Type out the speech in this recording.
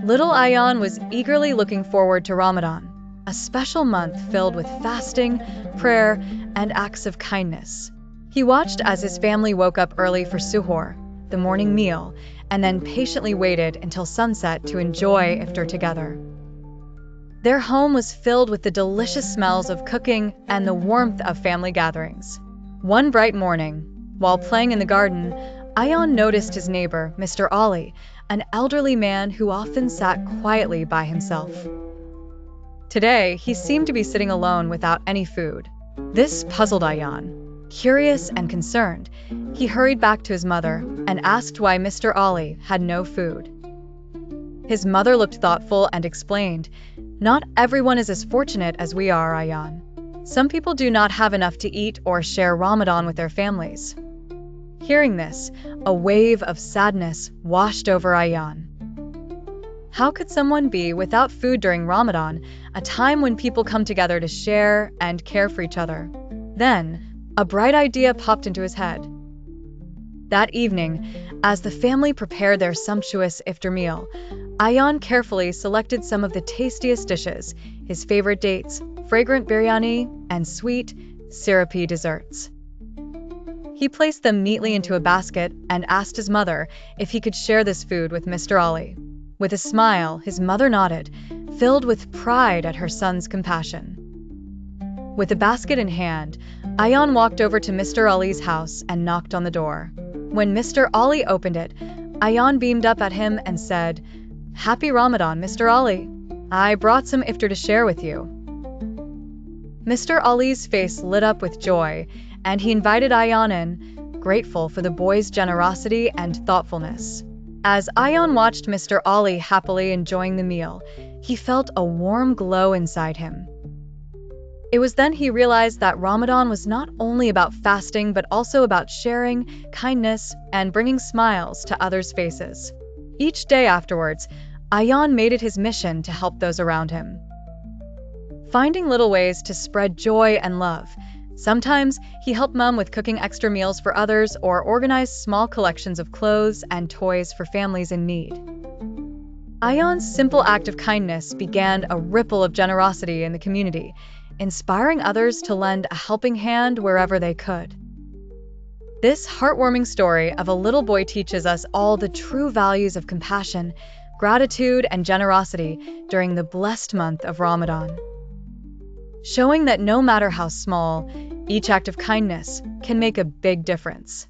Little Ayaan was eagerly looking forward to Ramadan, a special month filled with fasting, prayer, and acts of kindness. He watched as his family woke up early for suhoor, the morning meal, and then patiently waited until sunset to enjoy iftar together. Their home was filled with the delicious smells of cooking and the warmth of family gatherings. One bright morning, while playing in the garden, Ayaan noticed his neighbor, Mr. Ali, an elderly man who often sat quietly by himself. Today, he seemed to be sitting alone without any food. This puzzled Ayaan. Curious and concerned, he hurried back to his mother and asked why Mr. Ali had no food. His mother looked thoughtful and explained, "Not everyone is as fortunate as we are, Ayaan. Some people do not have enough to eat or share Ramadan with their families." Hearing this, a wave of sadness washed over Ayaan. How could someone be without food during Ramadan, a time when people come together to share and care for each other? Then, a bright idea popped into his head. That evening, as the family prepared their sumptuous iftar meal, Ayaan carefully selected some of the tastiest dishes, his favorite dates, fragrant biryani, and sweet, syrupy desserts. He placed them neatly into a basket and asked his mother if he could share this food with Mr. Ali. With a smile, his mother nodded, filled with pride at her son's compassion. With the basket in hand, Ayaan walked over to Mr. Ali's house and knocked on the door. When Mr. Ali opened it, Ayaan beamed up at him and said, "Happy Ramadan, Mr. Ali. I brought some iftar to share with you." Mr. Ali's face lit up with joy, and he invited Ayaan in, grateful for the boy's generosity and thoughtfulness. As Ayaan watched Mr. Ali happily enjoying the meal, he felt a warm glow inside him. It was then he realized that Ramadan was not only about fasting but also about sharing, kindness, and bringing smiles to others' faces. Each day afterwards, Ayaan made it his mission to help those around him, finding little ways to spread joy and love. Sometimes he helped Mum with cooking extra meals for others or organized small collections of clothes and toys for families in need. Ayaan's simple act of kindness began a ripple of generosity in the community, inspiring others to lend a helping hand wherever they could. This heartwarming story of a little boy teaches us all the true values of compassion, gratitude, and generosity during the blessed month of Ramadan, showing that no matter how small, each act of kindness can make a big difference.